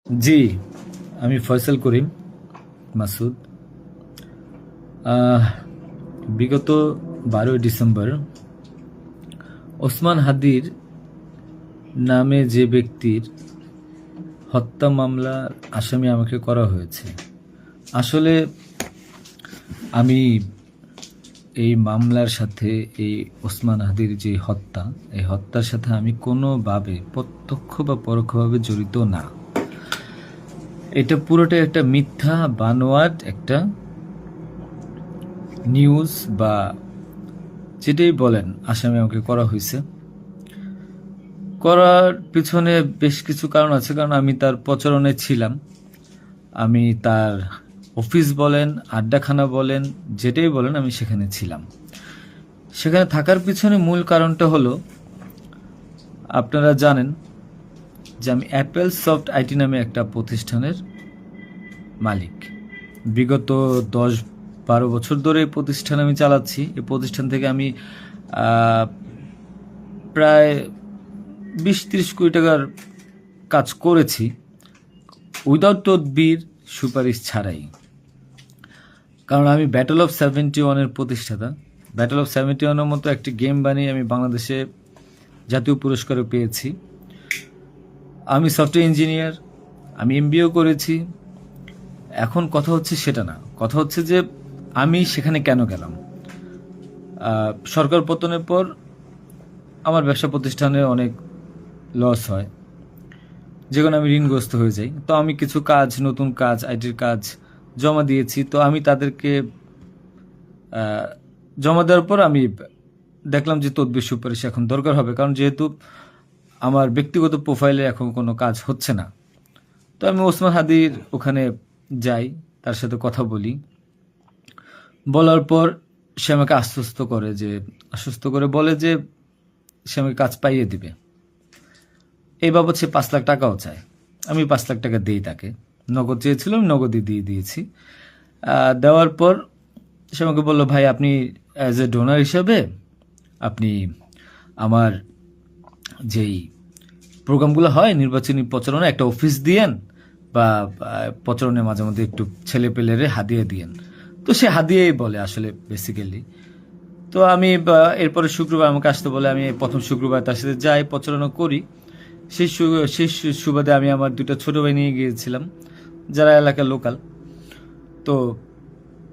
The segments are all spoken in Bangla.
জি, আমি ফয়সাল করিম মাসুদ। আহ, বিগত 12ই ডিসেম্বর ওসমান হাদির নামে যে ব্যক্তির হত্যা মামলার আসামি আমাকে করা হয়েছে। আসলে আমি এই মামলার সাথে, এই ওসমান হাদির যে হত্যা, এই হত্যার সাথে আমি কোনোভাবে প্রত্যক্ষ বা পরোক্ষভাবে জড়িত না। এটা পুরোটা একটা মিথ্যা বানোয়াট একটা নিউজ বা যেটাই বলেন আসামি আমাকে করা হয়েছে। করার পিছনে বেশ কিছু কারণ আছে, কারণ আমি তার প্রচারণে ছিলাম। আমি তার অফিস বলেন, আড্ডাখানা বলেন, যেটাই বলেন, আমি সেখানে ছিলাম। সেখানে থাকার পিছনে মূল কারণটা হলো, আপনারা জানেন যে আমি অ্যাপেল সফট আইটি নামে একটা প্রতিষ্ঠানের মালিক। বিগত 10-12 বছর ধরে এই প্রতিষ্ঠান আমি চালাচ্ছি। এই প্রতিষ্ঠান থেকে আমি প্রায় 20-30 কোটি টাকার কাজ করেছি, উইদাউট তদবির, সুপারিশ ছাড়াই। কারণ আমি ব্যাটল অফ 71-এর প্রতিষ্ঠাতা। ব্যাটল অফ 71-এর মতো একটি গেম বানিয়ে আমি বাংলাদেশে জাতীয় পুরস্কারও পেয়েছি। আমি সফটওয়্যার ইঞ্জিনিয়ার, আমি এমবিএও করেছি। এখন কথা হচ্ছে সেটা না, কথা হচ্ছে যে আমি সেখানে কেন গেলাম। সরকার পতনের পর আমার ব্যবসা প্রতিষ্ঠানে অনেক লস হয়, যেখানে আমি ঋণগ্রস্ত হয়ে যাই। তো আমি কিছু কাজ, নতুন কাজ, আইটির কাজ জমা দিয়েছি। তো আমি তাদেরকে জমা দেওয়ার পর আমি দেখলাম যে তদবির সুপারিশ এখন দরকার হবে, কারণ যেহেতু আমার ব্যক্তিগত প্রোফাইলে এখন কোনো কাজ হচ্ছে না। তো আমি ওসমান হাদির ওখানে যাই, তার সাথে কথা বলি। বলার পর সে আমাকে আশ্বস্ত করে বলে যে সে আমাকে কাজ পাইয়ে দিবে। এই বাবদ সে 5 লাখ টাকাও চায়। আমি 5 লাখ টাকা দিই তাকে। নগদ চেয়েছিল, আমি নগদই দিয়ে দিয়েছি। দেওয়ার পর সে আমাকে বললো, ভাই আপনি অ্যাজ এ ডোনার হিসাবে আপনি আমার যেই প্রোগ্রামগুলো হয় নির্বাচনী প্রচারণা, একটা অফিস দিয়েন, বা প্রচারণে মাঝে মধ্যে একটু ছেলে পেলেরে হাদিয়ে দিয়েন। তো সে হাদিয়েই বলে আসলে বেসিক্যালি। তো আমি এরপরে শুক্রবার আমাকে আসতে বলে, আমি প্রথম শুক্রবার তার সাথে যাই, প্রচারণা করি। সেই সুবাদে আমি আমার 2টা ছোট ভাই নিয়ে গিয়েছিলাম, যারা এলাকার লোকাল। তো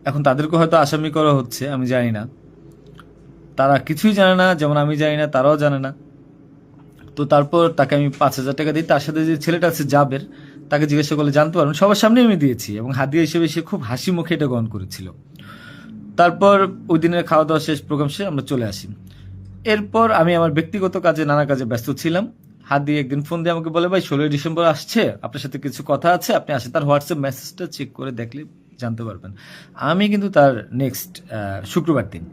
এখন তাদেরকে হয়তো আসামি করা হচ্ছে, আমি জানি না। তারা কিছুই জানে না, যেমন আমি জানি না, তারাও জানে না। তো তারপর তাকে আমি 5,000 টাকা দিই। তার সাথে যে ছেলেটা আছে জাবের, তাকে জিজ্ঞাসা করলে জানতে পারবেন, সবার সামনে আমি দিয়েছি, এবং হাদিয়া হিসেবে সে খুব হাসি মুখে এটা গ্রহণ করেছিল। তারপর ওই দিনের খাওয়া দাওয়া শেষ, প্রোগ্রাম শেষ, আমরা চলে আসি। এরপর আমি আমার ব্যক্তিগত কাজে, নানা কাজে ব্যস্ত ছিলাম। হাদি একদিন ফোন দিয়ে আমাকে বলে, ভাই 16ই ডিসেম্বর আসছে, আপনার সাথে কিছু কথা আছে, আপনি আসেন। তার হোয়াটসঅ্যাপ মেসেজটা চেক করে দেখলে জানতে পারবেন। আমি কিন্তু তার নেক্সট শুক্রবার দিন,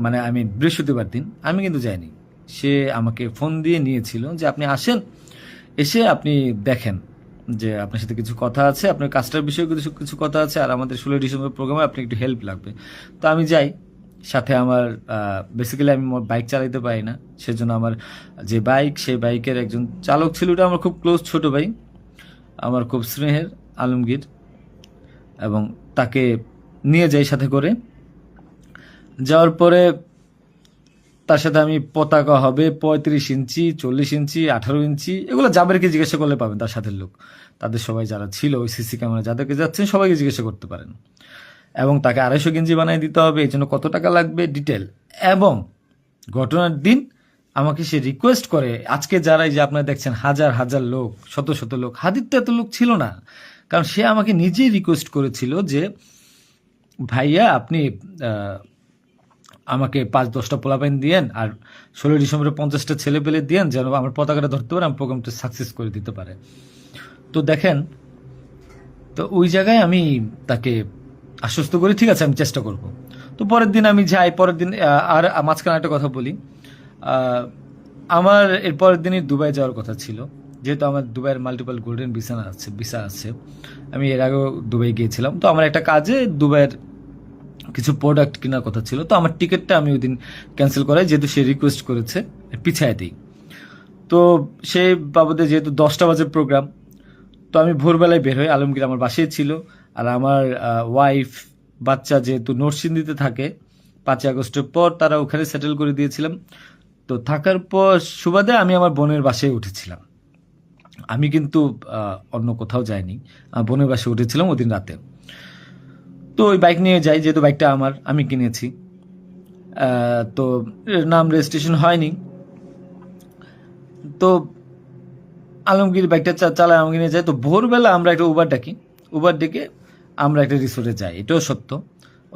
মানে আমি বৃহস্পতিবার দিন আমি কিন্তু যাইনি। সে আমাকে ফোন দিয়ে নিয়েছিল যে আপনি আসেন, এসে আপনি দেখেন যে আপনার সাথে কিছু কথা আছে, আপনার কাজটার বিষয়ে কিছু কিছু কথা আছে, আর আমাদের 16ই ডিসেম্বর প্রোগ্রামে আপনি একটু হেল্প লাগবে। তো আমি যাই। সাথে আমার বেসিক্যালি আমি বাইক চালাইতে পারি না, সেজন্য আমার যে বাইক, সেই বাইকের একজন চালক ছিল, ওটা আমার খুব ক্লোজ ছোট ভাই, আমার খুব স্নেহের, আলমগীর। এবং তাকে নিয়ে যাই সাথে করে। যাওয়ার পরে তার সাথে আমি, পতাকা হবে 35 ইঞ্চি, 40 ইঞ্চি, 18 ইঞ্চি, এগুলো জাবেরকে জিজ্ঞাসা করলে পাবেন, তার সাথে লোক, তাদের সবাই যারা ছিল ওই সিসি ক্যামেরা যাদেরকে যাচ্ছেন সবাইকে জিজ্ঞাসা করতে পারেন। এবং তাকে 250 গেঞ্জি বানিয়ে দিতে হবে, এই জন্য কত টাকা লাগবে ডিটেল। এবং ঘটনার দিন আমাকে সে রিকোয়েস্ট করে, আজকে যারাই যে আপনারা দেখছেন হাজার হাজার লোক, শত শত লোক, হাদির তো এত লোক ছিল না, কারণ সে আমাকে নিজেই রিকোয়েস্ট করেছিল যে ভাইয়া আপনি আমাকে 5-10টা পোলাপাইন দিয়েন, আর 16ই ডিসেম্বরে 50টা ছেলে পেলে দিয়েন, যেন আমার পতাকাটা ধরতে পারে, আমার প্রোগ্রামটা সাকসেস করে দিতে পারে। তো দেখেন, তো ওই জায়গায় আমি তাকে আশ্বস্ত করি, ঠিক আছে আমি চেষ্টা করব। তো পরের দিন আমি যাই। পরের দিন আর মাঝখানে একটা কথা বলি, আমার এর পরের দিনই দুবাই যাওয়ার কথা ছিল। যেহেতু আমার দুবাইয়ের মাল্টিপল গোল্ডেন ভিসা আছে, আমি এর আগেও দুবাই গিয়েছিলাম। তো আমার একটা কাজে দুবাইয়ের কিছু প্রোডাক্ট কেনার কথা ছিল। তো আমার টিকিটটা আমি ওই দিন ক্যান্সেল করাই, যেহেতু সে রিকোয়েস্ট করেছে, পিছায় দিই। তো সেই বাবদে যেহেতু 10টা বাজে প্রোগ্রাম, তো আমি ভোরবেলায় বের হই, আলমগীর আমার বাসায় ছিল। আর আমার ওয়াইফ, বাচ্চা যেহেতু নরসিংদীতে থাকে, 5ই আগস্টের পর তারা ওখানে সেটেল করে দিয়েছিলাম। তো থাকার পর সুবাদে আমি আমার বোনের বাসায় উঠেছিলাম। আমি কিন্তু অন্য কোথাও যাইনি, বোনের বাসায় উঠেছিলাম ওদিন রাতে। তো ওই বাইক নিয়ে যাই, যেহেতু বাইকটা আমি কিনেছি। তো নাম রেজিস্ট্রেশন হয়নি। তো আলমগীর বাইকটা চালায়, আমাকে নিয়ে যায়। তো ভোরবেলা আমরা একটা উবার ডেকে আমরা একটা রিসোর্টে যাই, এটাও সত্য।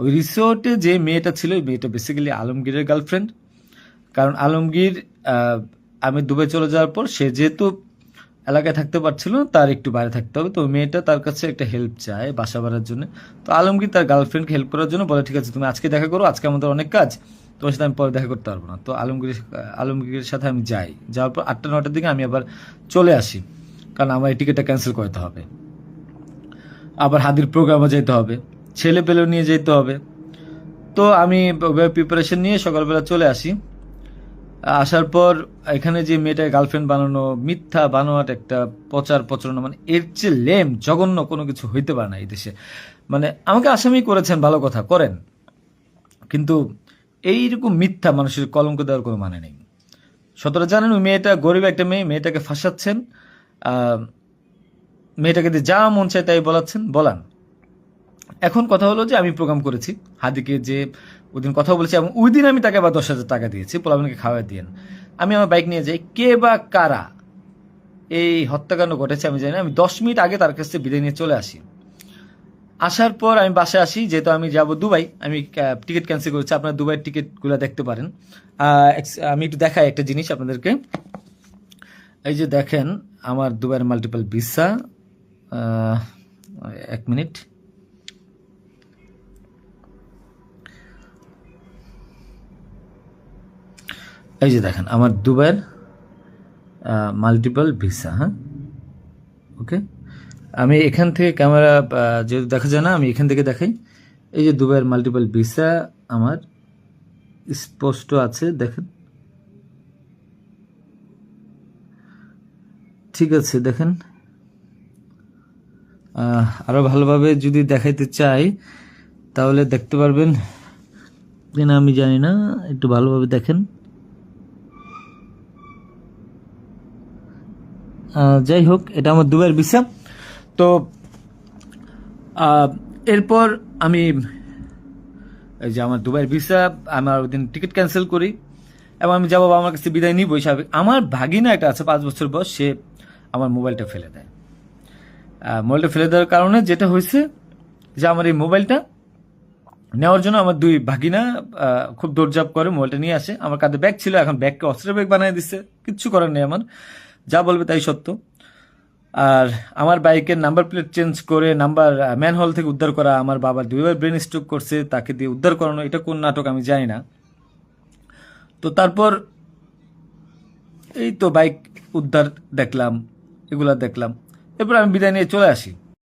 ওই রিসোর্টে যে মেয়েটা ছিল, ওই মেয়েটা বেসিক্যালি আলমগীরের গার্লফ্রেন্ড। কারণ আলমগীর আমি দুবাই চলে যাওয়ার পর সে যেহেতু এলাকায় থাকতে পারছিল না, তার একটু বাইরে থাকতে হবে। তো ওই মেয়েটা তার কাছে একটা হেল্প চায় বাসা ভাড়ার জন্য। তো আলমগীর তার গার্লফ্রেন্ডকে হেল্প করার জন্য বলে, ঠিক আছে তুমি আজকে দেখা করো, আজকে আমাদের অনেক কাজ, তোমার সাথে আমি পরে দেখা করতে পারবো না। তো আলমগীরের সাথে আমি যাই। যাওয়ার পর 8টা 9টার দিকে আমি আবার চলে আসি, কারণ আমার এই টিকিটটা ক্যান্সেল করতে হবে। আবার হাদির প্রোগ্রামে যেতে হবে, ছেলে পেলেও নিয়ে যেতে হবে। তো আমি প্রিপারেশন নিয়ে সকালবেলা চলে আসি। আসার পর এখানে যে মেয়েটার গার্লফ্রেন্ড বানানো, মিথ্যা বানোয়াট একটা প্রচারণা, মানে এর চেয়ে জঘন্য কোনো কিছু হইতে পারে না এই দেশে। মানে আমাকে আসামি করেছেন, ভালো কথা করেন, কিন্তু এইরকম মিথ্যা মানুষের কলঙ্ক দেওয়ার কোনো মানে নেই। সতরা জানেন ওই মেয়েটা গরিব একটা মেয়ে, মেয়েটাকে ফাঁসাচ্ছেন, মেয়েটাকে দিয়ে যা মন চায় তাই বলান। এখন কথা হলো যে আমি প্রোগ্রাম করেছি, হাদিকে যে ওই কথা বলেছি, এবং ওই দিন আমি তাকে আবার 10,000 টাকা দিয়েছি, পোলাপানকে খাওয়া দিয়েন। আমি আমার বাইক নিয়ে যাই, কে বা কারা এই হত্যাকাণ্ড ঘটেছে আমি জানি না। আমি 10 মিনিট আগে তার কাছে বিদায় নিয়ে চলে আসি। আসার পর আমি বাসায় আসি, যেহেতু আমি যাব দুবাই, আমি টিকিট ক্যান্সেল করেছি। আপনারা দুবাইয়ের টিকিটগুলো দেখতে পারেন। আমি একটু দেখাই একটা জিনিস আপনাদেরকে। এই যে দেখেন আমার দুবাইয়ের মাল্টিপল ভিসা। 1 মিনিট। এই যে দেখেন আমার দুবাইয়ের মাল্টিপল ভিসা। হ্যাঁ, ওকে। আমি এখান থেকে ক্যামেরা যেহেতু দেখা যায় না, আমি এখান থেকে দেখাই। এই যে দুবাইয়ের মাল্টিপল ভিসা আমার স্পষ্ট আছে, দেখেন। ঠিক আছে, দেখেন। আরো ভালোভাবে যদি দেখাইতে চাই তাহলে দেখতে পারবেন কিনা আমি জানি না, একটু ভালোভাবে দেখেন। যাই হোক, এটা আমার দুবাইয়ের ভিসা। তো এরপর আমি এই যে আমার দুবাইয়ের ভিসা, আমার ওই দিন টিকিট ক্যান্সেল করি এবং আমি যাবো আমার কাছে বিদায় নিবই স্বাভাবিক। আমার ভাগিনা একটা আছে 5 বছর বয়স, সে আমার মোবাইলটা ফেলে দেয়। মোবাইলটা ফেলে দেওয়ার কারণে যেটা হয়েছে যে আমার এই মোবাইলটা নেওয়ার জন্য আমার 2 ভাগিনা খুব দৌড়ঝাঁপ করে মোবাইলটা নিয়ে আসে। আমার কাঁধে ব্যাগ ছিল, এখন ব্যাগকে অস্ত্রের ব্যাগ বানিয়ে দিচ্ছে, কিচ্ছু করার নেই আমার, যা বলবে তাই সত্য। আর আমার বাইকের নাম্বার প্লেট চেঞ্জ করে নাম্বার ম্যানহোল থেকে উদ্ধার করা, আমার বাবার 2বার ব্রেন স্ট্রোক করছে, তাকে দিয়ে উদ্ধার করানো, এটা কোন নাটক আমি জানি না। তো তারপর এই তো বাইক উদ্ধার দেখলাম, এগুলা দেখলাম। এরপর আমি বিদায় নিয়ে চলে আসি।